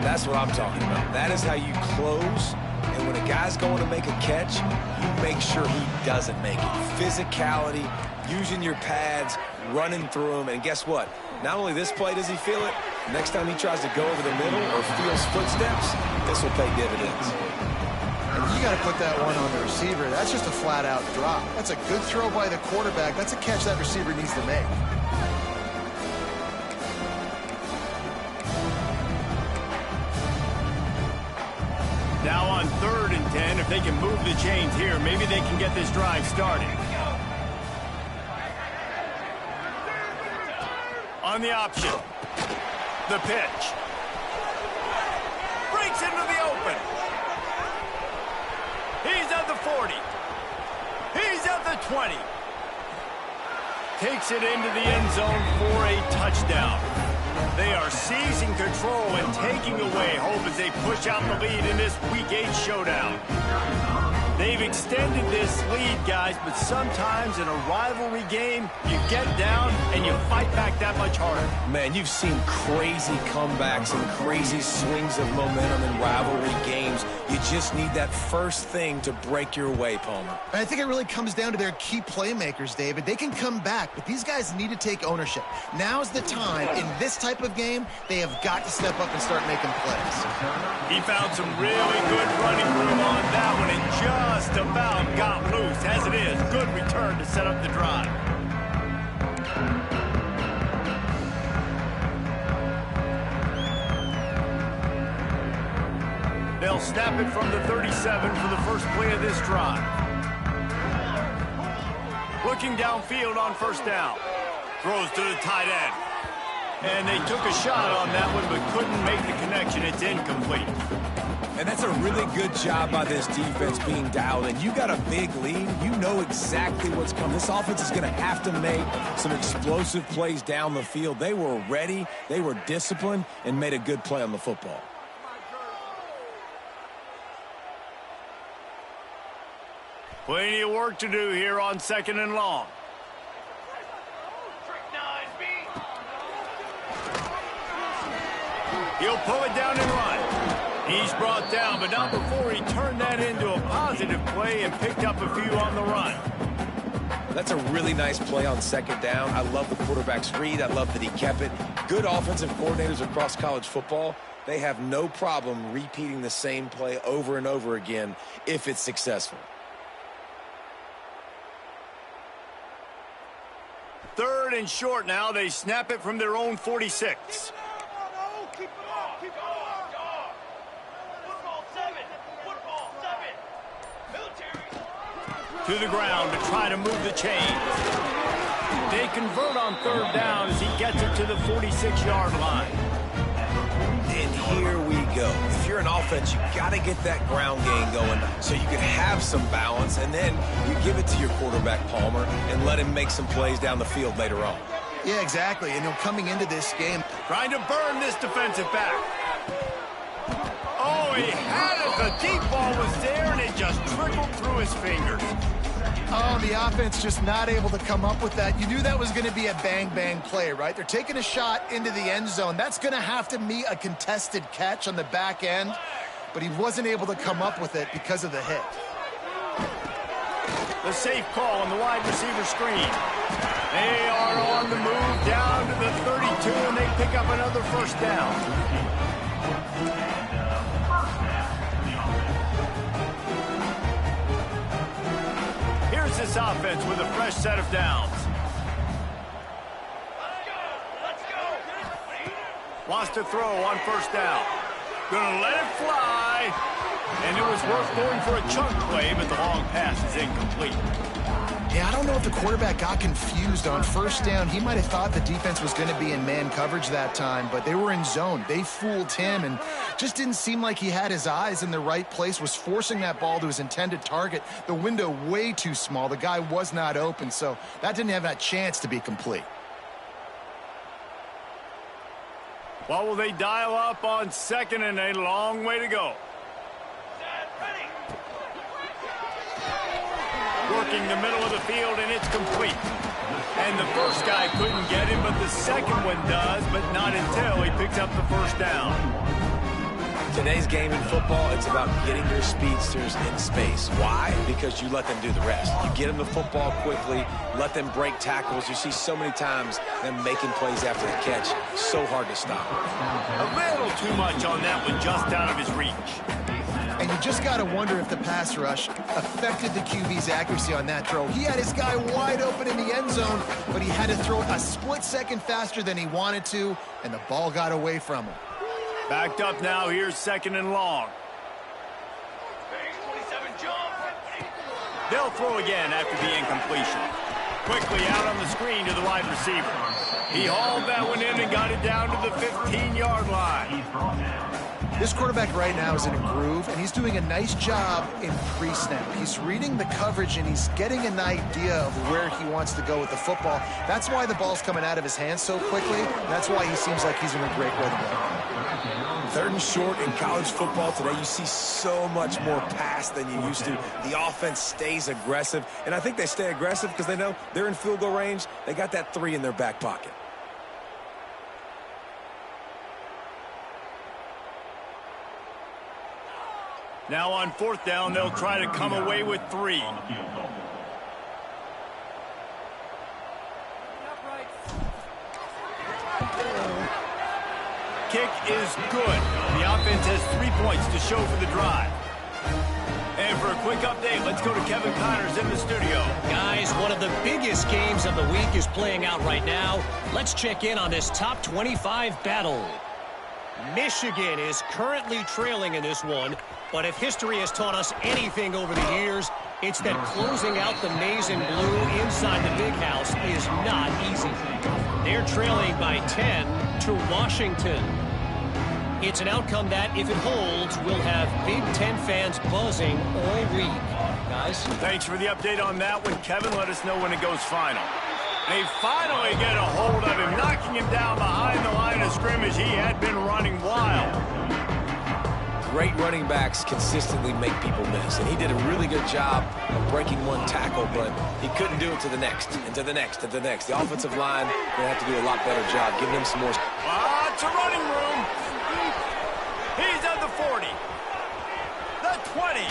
That's what I'm talking about. That is how you close. And when a guy's going to make a catch, you make sure he doesn't make it. Physicality, using your pads, running through them. And guess what? Not only this play does he feel it, next time he tries to go over the middle or feels footsteps, this will pay dividends. You got to put that one on the receiver. That's just a flat-out drop. That's a good throw by the quarterback. That's a catch that receiver needs to make. Now on 3rd and 10, if they can move the chains here, maybe they can get this drive started. On the option. The pitch. Breaks into the open. He's at the 40. He's at the 20. Takes it into the end zone for a touchdown. They are seizing control and taking away hope as they push out the lead in this Week 8 showdown. They've extended this lead, guys, but sometimes in a rivalry game, you get down and you fight back that much harder. Man, you've seen crazy comebacks and crazy swings of momentum in rivalry games. You just need that first thing to break your way, Palmer. And I think it really comes down to their key playmakers, David. They can come back, but these guys need to take ownership. Now's the time. In this type of game, they have got to step up and start making plays. He found some really good running room on that one and just about got loose. As it is, good return to set up the drive. They'll snap it from the 37 for the first play of this drive. Looking downfield on first down. Throws to the tight end. And they took a shot on that one but couldn't make the connection. It's incomplete. And that's a really good job by this defense being dialed in. You got a big lead. You know exactly what's coming. This offense is going to have to make some explosive plays down the field. They were ready, they were disciplined, and made a good play on the football. Plenty of work to do here on 2nd and long. He'll pull it down and run. He's brought down, but not before he turned that into a positive play and picked up a few on the run. That's a really nice play on 2nd down. I love the quarterback's read. I love that he kept it. Good offensive coordinators across college football, they have no problem repeating the same play over and over again if it's successful. 3rd and short now. They snap it from their own 46. To the ground to try to move the chains. They convert on 3rd down as he gets it to the 46-yard line. And here we go. If you're an offense, you got to get that ground game going so you can have some balance, and then you give it to your quarterback, Palmer, and let him make some plays down the field later on. Yeah, exactly. And coming into this game, trying to burn this defensive back. Oh, he had it. The deep ball was there, and it just trickled through his fingers. Oh, the offense just not able to come up with that. You knew that was going to be a bang-bang play, right? They're taking a shot into the end zone. That's going to have to meet a contested catch on the back end, but he wasn't able to come up with it because of the hit. The safe call on the wide receiver screen. They are on the move down to the 32, and they pick up another first down. Here's this offense with a fresh set of downs. Let's go. Wants to throw on first down. Gonna let it fly. And it was worth going for a chunk play, but the long pass is incomplete. Yeah, I don't know if the quarterback got confused on first down. He might have thought the defense was going to be in man coverage that time, but they were in zone. They fooled him and just didn't seem like he had his eyes in the right place, was forcing that ball to his intended target. The window way too small. The guy was not open, so that didn't have that chance to be complete. What will they dial up on 2nd and a long way to go? Working the middle of the field, and it's complete. And the first guy couldn't get him, but the second one does, but not until he picks up the first down. Today's game in football, it's about getting your speedsters in space. Why? Because you let them do the rest. You get them the football quickly, let them break tackles. You see so many times them making plays after the catch. So hard to stop. A little too much on that one, just out of his reach. And you just got to wonder if the pass rush affected the QB's accuracy on that throw. He had his guy wide open in the end zone, but he had to throw it a split second faster than he wanted to, and the ball got away from him. Backed up now. Here's 2nd and long. They'll throw again after the incompletion. Quickly out on the screen to the wide receiver. He hauled that one in and got it down to the 15-yard line. This quarterback right now is in a groove, and he's doing a nice job in pre-snap. He's reading the coverage, and he's getting an idea of where he wants to go with the football. That's why the ball's coming out of his hands so quickly. That's why he seems like he's in a great way to go. 3rd and short in college football today, you see so much more pass than you used to. The offense stays aggressive, and I think they stay aggressive because they know they're in field goal range. They got that 3 in their back pocket. Now on 4th down, they'll try to come away with 3. Kick is good. The offense has 3 points to show for the drive. And for a quick update, let's go to Kevin Connors in the studio. Guys, one of the biggest games of the week is playing out right now. Let's check in on this top 25 battle. Michigan is currently trailing in this one, but if history has taught us anything over the years, it's that closing out the maize and blue inside the big house is not easy. They're trailing by 10 to Washington. It's an outcome that, if it holds, will have Big Ten fans buzzing all week. Guys? Thanks for the update on that one, Kevin. Let us know when it goes final. They finally get a hold of him, knocking him down behind the line of scrimmage. He had been running wild. Great running backs consistently make people miss, and he did a really good job of breaking one tackle, but he couldn't do it to the next, and to the next, and to the next. The offensive line will have to do a lot better job, giving him some more. It's a running room. He's at the 40. The 20.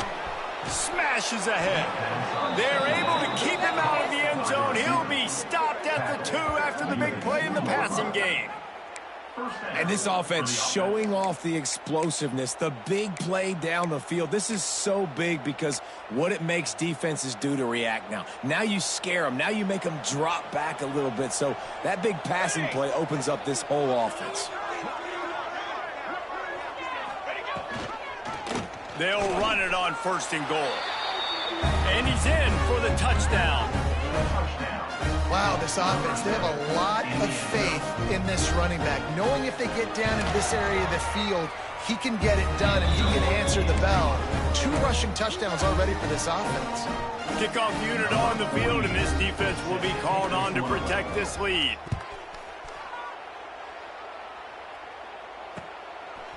Smashes ahead. They're able to keep him out of the end zone. He'll be stopped at the 2 after the big play in the passing game. And this offense showing off the explosiveness, the big play down the field. This is so big because what it makes defenses do to react now. Now you scare them. Now you make them drop back a little bit. So that big passing play opens up this whole offense. They'll run it on 1st and goal. And he's in for the touchdown. Wow, this offense, they have a lot of faith in this running back. Knowing if they get down in this area of the field, he can get it done and he can answer the bell. 2 rushing touchdowns already for this offense. Kickoff unit on the field, and this defense will be called on to protect this lead.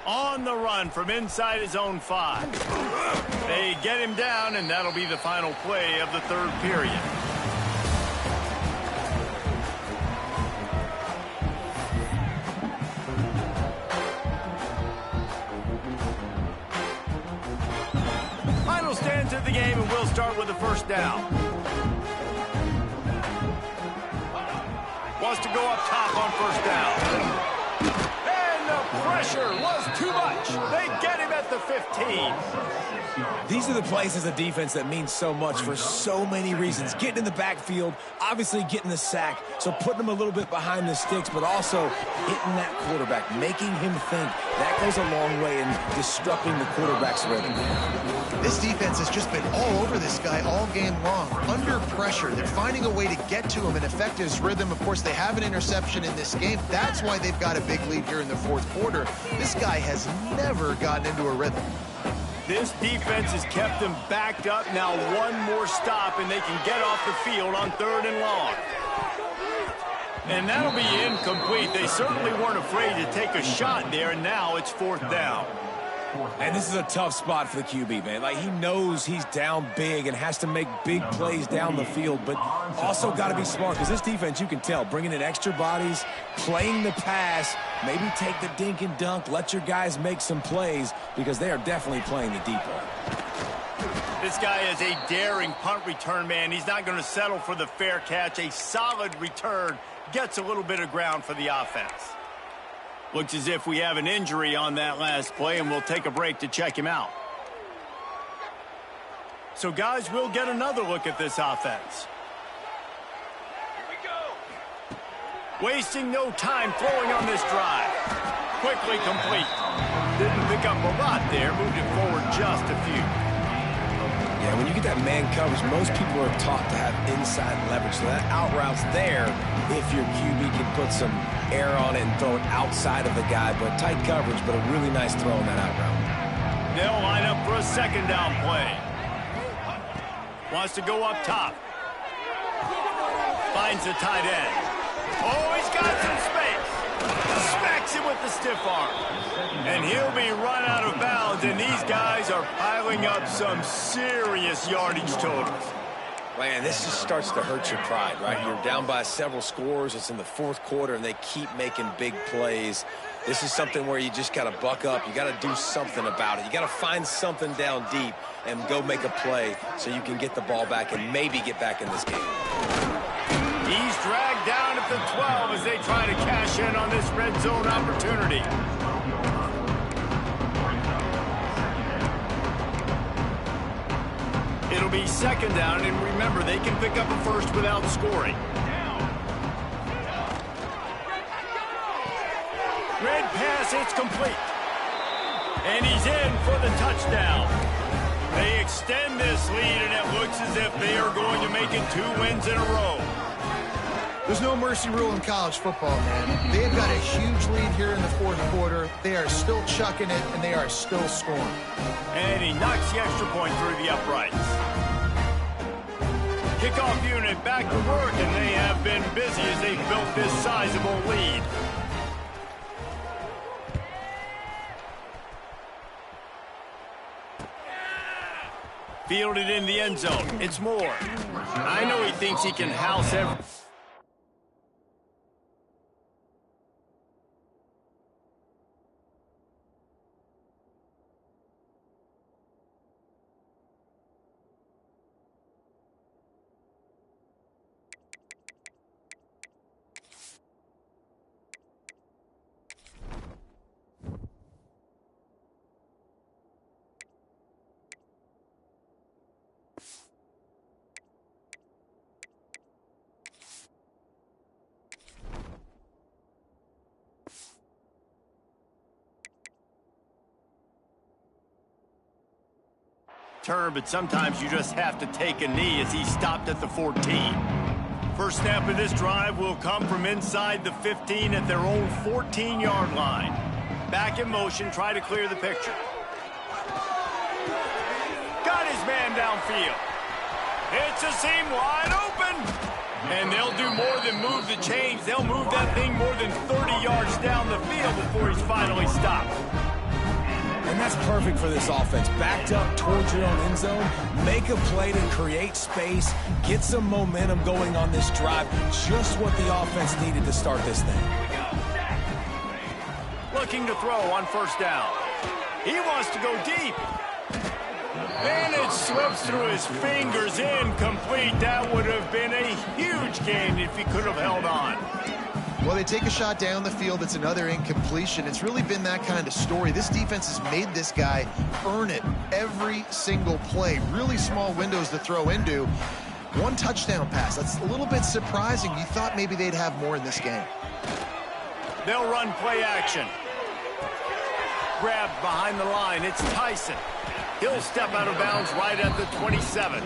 On the run from inside his own 5. They get him down, and that'll be the final play of the 3rd period. Final stands of the game, and we'll start with the 1st down. Wants to go up top on 1st down. The pressure was too much. They get him at the 15. These are the plays as a defense that mean so much for so many reasons. Getting in the backfield, obviously getting the sack, so putting them a little bit behind the sticks, but also hitting that quarterback, making him think. That goes a long way in disrupting the quarterback's rhythm. This defense has just been all over this guy all game long. Under pressure, they're finding a way to get to him and affect his rhythm. Of course, they have an interception in this game. That's why they've got a big lead here in the 4th quarter. This guy has never gotten into a rhythm. This defense has kept them backed up. Now one more stop, and they can get off the field on 3rd and long. And that'll be incomplete. They certainly weren't afraid to take a shot there, and now it's 4th down. And this is a tough spot for the QB, man. Like, he knows he's down big and has to make big plays down the field, but also got to be smart because this defense, you can tell, bringing in extra bodies, playing the pass, maybe take the dink and dunk, let your guys make some plays because they are definitely playing the deep ball. This guy is a daring punt return man. He's not going to settle for the fair catch. A solid return gets a little bit of ground for the offense. Looks as if we have an injury on that last play, and we'll take a break to check him out. So, guys, we'll get another look at this offense. Here we go. Wasting no time throwing on this drive. Quickly complete. Didn't pick up a lot there. Moved it forward just a few. Yeah, when you get that man coverage, most people are taught to have inside leverage. So that out route's there if your QB can put some air on it and throw it outside of the guy. But tight coverage, but a really nice throw on that out route. They'll line up for a second down play. Wants to go up top. Finds the tight end. Oh, he's got some space. Smacks him with the stiff arm. And he'll be run out of bounds, and these guys are piling up some serious yardage totals. Man, this just starts to hurt your pride, right? You're down by several scores. It's in the fourth quarter, and they keep making big plays. This is something where you just got to buck up. You got to do something about it. You got to find something down deep and go make a play so you can get the ball back and maybe get back in this game. He's dragged down at the 12 as they try to cash in on this red zone opportunity. It'll be second down, and remember, they can pick up a first without scoring. Red pass, it's complete. And he's in for the touchdown. They extend this lead, and it looks as if they are going to make it 2 wins in a row. There's no mercy rule in college football, man. They've got a huge lead here in the fourth quarter. They are still chucking it, and they are still scoring. And he knocks the extra point through the uprights. Kickoff unit back to work, and they have been busy as they built this sizable lead. Fielded in the end zone. It's Moore. I know he thinks he can house every... turn, but sometimes you just have to take a knee as he stopped at the 14. First snap of this drive will come from inside the 15 at their own 14-yard line. Back in motion, try to clear the picture. Got his man downfield. It's a seam wide open. And they'll do more than move the chains. They'll move that thing more than 30 yards down the field before he's finally stopped. And that's perfect for this offense. Backed up towards your own end zone, make a play to create space, get some momentum going on this drive. Just what the offense needed to start this thing. Looking to throw on first down. He wants to go deep. And it slips through his fingers, incomplete. That would have been a huge gain if he could have held on. Well, they take a shot down the field. It's another incompletion. It's really been that kind of story. This defense has made this guy earn it every single play. Really small windows to throw into. One touchdown pass. That's a little bit surprising. You thought maybe they'd have more in this game. They'll run play action. Grabbed behind the line. It's Tyson. He'll step out of bounds right at the 27.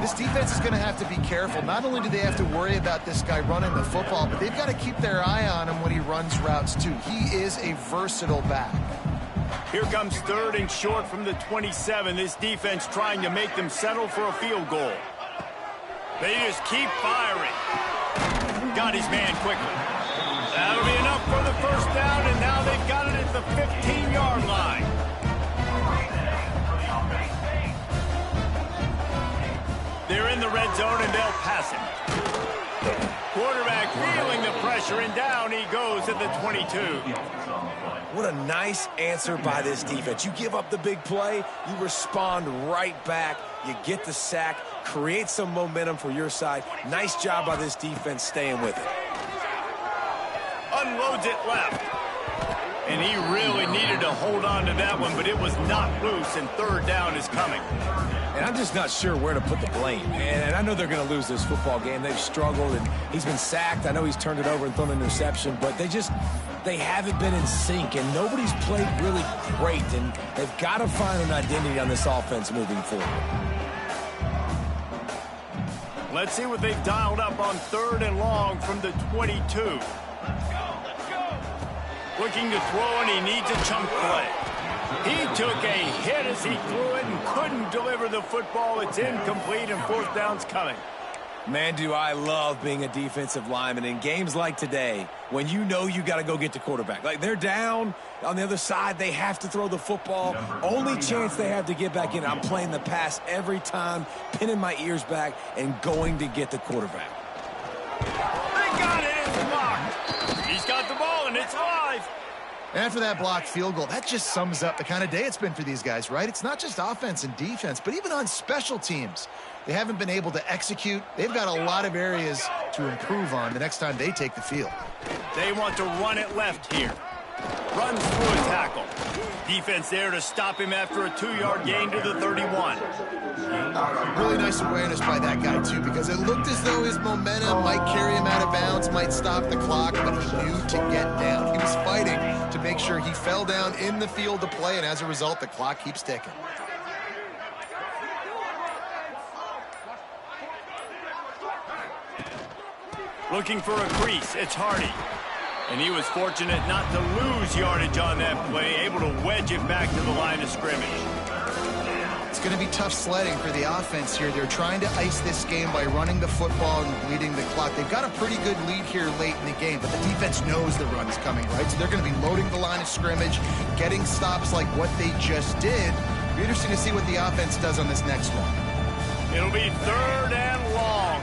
This defense is going to have to be careful. Not only do they have to worry about this guy running the football, but they've got to keep their eye on him when he runs routes too. He is a versatile back. Here comes third and short from the 27. This defense trying to make them settle for a field goal. They just keep firing. Got his man quickly. That'll be enough for the first down, and now they've got it at the 15-yard line. They're in the red zone, and they'll pass it. Quarterback feeling the pressure, and down he goes at the 22. What a nice answer by this defense. You give up the big play, you respond right back, you get the sack, create some momentum for your side. Nice job by this defense staying with it. Unloads it left. And he really needed to hold on to that one, but it was not loose, and third down is coming. And I'm just not sure where to put the blame. And I know they're going to lose this football game. They've struggled, and he's been sacked. I know he's turned it over and thrown an interception, but they haven't been in sync, and nobody's played really great, and they've got to find an identity on this offense moving forward. Let's see what they've dialed up on third and long from the 22. Looking to throw, and he needs a chunk play. He took a hit as he threw it and couldn't deliver the football. It's incomplete, and fourth down's coming. Man, do I love being a defensive lineman in games like today when you know you got to go get the quarterback. Like, they're down on the other side. They have to throw the football. Only chance they have to get back in. I'm playing the pass every time, pinning my ears back, and going to get the quarterback. They got it. It's blocked. He's got the ball, and it's live. And after that blocked field goal, that just sums up the kind of day it's been for these guys, right? It's not just offense and defense, but even on special teams. They haven't been able to execute. They've got a lot of areas to improve on the next time they take the field. They want to run it left here. Runs through a tackle. Defense there to stop him after a 2-yard gain to the 31. Really nice awareness by that guy, too, because it looked as though his momentum might carry him out of bounds, might stop the clock, but he knew to get down. He was fighting to make sure he fell down in the field to play, and as a result, the clock keeps ticking. Looking for a crease. It's Hardy. And he was fortunate not to lose yardage on that play, able to wedge it back to the line of scrimmage. It's going to be tough sledding for the offense here. They're trying to ice this game by running the football and bleeding the clock. They've got a pretty good lead here late in the game, but the defense knows the run's coming, right? So they're going to be loading the line of scrimmage, getting stops like what they just did. It'll be interesting to see what the offense does on this next one. It'll be third and long.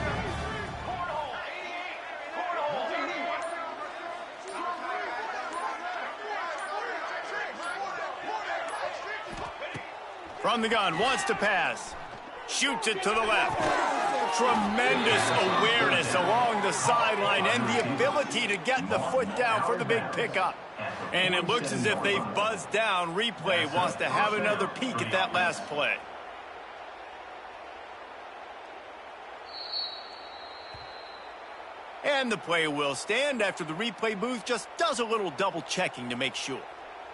From the gun, wants to pass. Shoots it to the left. Tremendous awareness along the sideline and the ability to get the foot down for the big pickup. And it looks as if they've buzzed down. Replay wants to have another peek at that last play. And the play will stand after the replay booth just does a little double checking to make sure.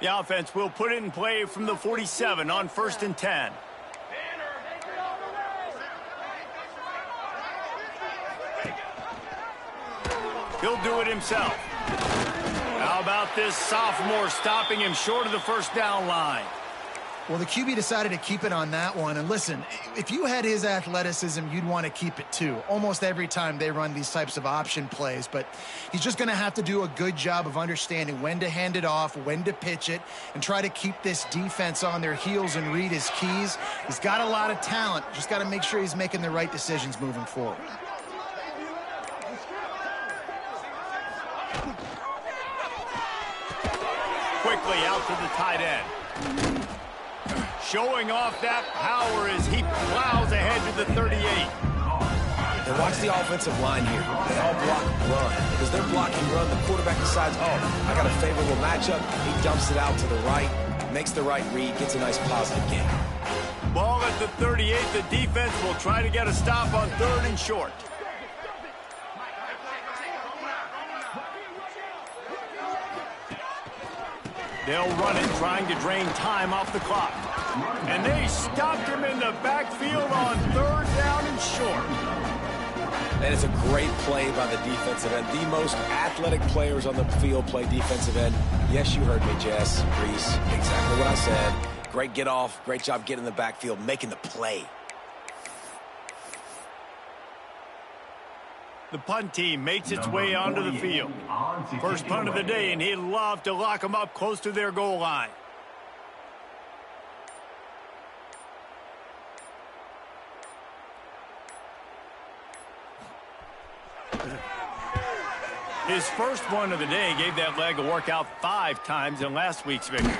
The offense will put it in play from the 47 on 1st and 10. He'll do it himself. How about this sophomore stopping him short of the first down line? Well, the QB decided to keep it on that one. And listen, if you had his athleticism, you'd want to keep it too. Almost every time they run these types of option plays. But he's just going to have to do a good job of understanding when to hand it off, when to pitch it, and try to keep this defense on their heels and read his keys. He's got a lot of talent. Just got to make sure he's making the right decisions moving forward. Quickly out to the tight end. Showing off that power as he plows ahead to the 38. And watch the offensive line here. They all block run. Because they're blocking run, the quarterback decides, oh, I got a favorable matchup. He dumps it out to the right, makes the right read, gets a nice positive gain. Ball at the 38. The defense will try to get a stop on 3rd and short. They'll run it, trying to drain time off the clock. And they stopped him in the backfield on 3rd down and short. And it's a great play by the defensive end. The most athletic players on the field play defensive end. Yes, you heard me, Jess, Reese. Exactly what I said. Great get off. Great job getting in the backfield, making the play. The punt team makes its way onto the field. First punt of the day, and he'd love to lock them up close to their goal line. His first one of the day gave that leg a workout 5 times in last week's victory.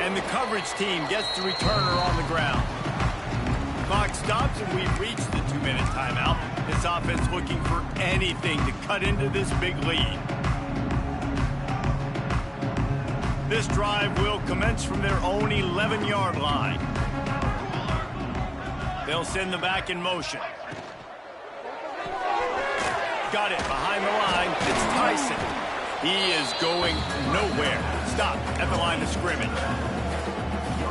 And the coverage team gets the returner on the ground. Clock stops, and we've reached the 2-minute timeout. This offense looking for anything to cut into this big lead. This drive will commence from their own 11-yard line. They'll send the back in motion. Got it behind the line. It's Tyson. He is going nowhere. Stop at the line of scrimmage.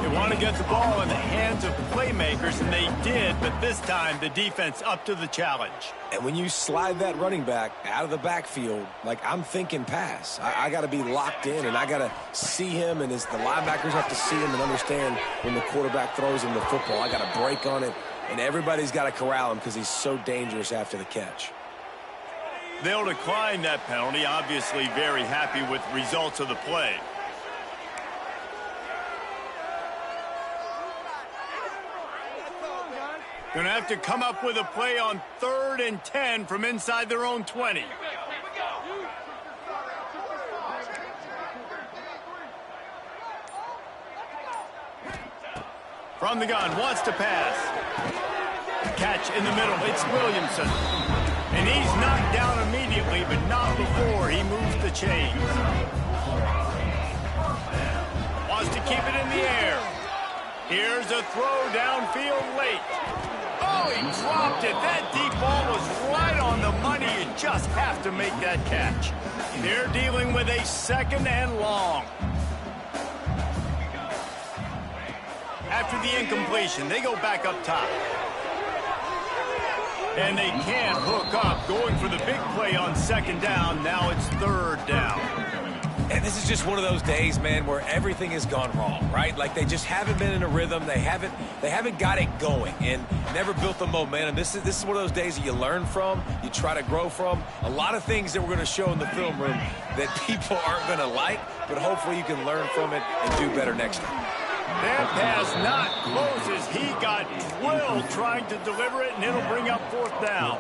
They want to get the ball in the hands of playmakers, and they did, but this time the defense up to the challenge. And when you slide that running back out of the backfield, like I'm thinking pass, I got to be locked in, and I got to see him, and as the linebackers have to see him and understand when the quarterback throws him the football, I got to break on it, and everybody's got to corral him because he's so dangerous after the catch. They'll decline that penalty, obviously very happy with the results of the play. Going to have to come up with a play on 3rd and 10 from inside their own 20. From the gun, wants to pass. Catch in the middle, it's Williamson. And he's knocked down immediately, but not before he moves the chains. Wants to keep it in the air. Here's a throw downfield late. Oh, he dropped it. That deep ball was right on the money. You just have to make that catch. They're dealing with a 2nd and long. After the incompletion, they go back up top. And they can't hook up. Going for the big play on 2nd down. Now it's 3rd down. And this is just one of those days, man, where everything has gone wrong, right? Like they just haven't been in a rhythm. They haven't got it going and never built the momentum. This is one of those days that you learn from, you try to grow from. A lot of things that we're going to show in the film room that people aren't going to like, but hopefully you can learn from it and do better next time. That pass not close as he got drilled trying to deliver it, and it'll bring up 4th down.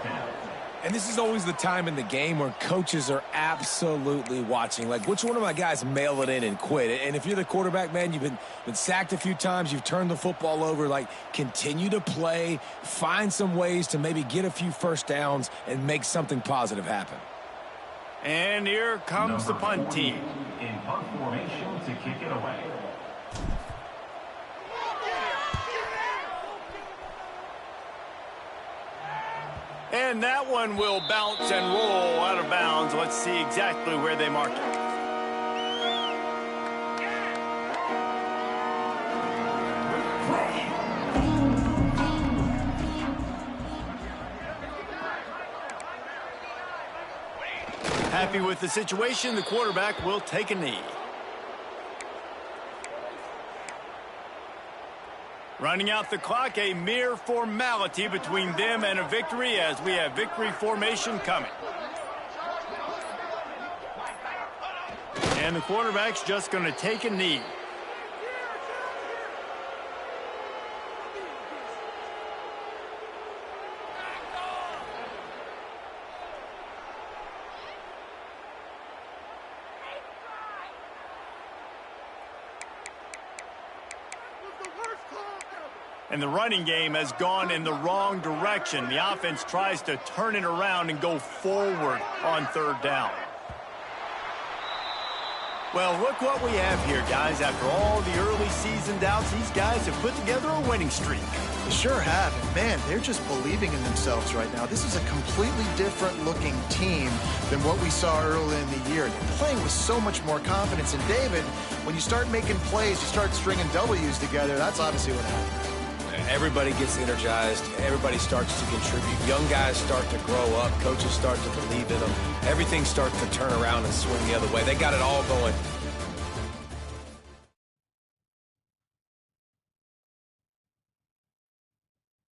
And this is always the time in the game where coaches are absolutely watching. Like, which one of my guys mail it in and quit? And if you're the quarterback, man, you've been sacked a few times, you've turned the football over. Like, continue to play, find some ways to maybe get a few first downs and make something positive happen. And here comes the punt team. In punt formation to kick it away. And that one will bounce and roll out of bounds. Let's see exactly where they mark it. Happy with the situation, the quarterback will take a knee. Running out the clock, a mere formality between them and a victory as we have victory formation coming. And the quarterback's just going to take a knee. And the running game has gone in the wrong direction. The offense tries to turn it around and go forward on 3rd down. Well, look what we have here, guys. After all the early season doubts, these guys have put together a winning streak. They sure have. And man, they're just believing in themselves right now. This is a completely different looking team than what we saw early in the year. They're playing with so much more confidence. And David, when you start making plays, you start stringing W's together, that's obviously what happens. Everybody gets energized. Everybody starts to contribute. Young guys start to grow up. Coaches start to believe in them. Everything starts to turn around and swing the other way. They got it all going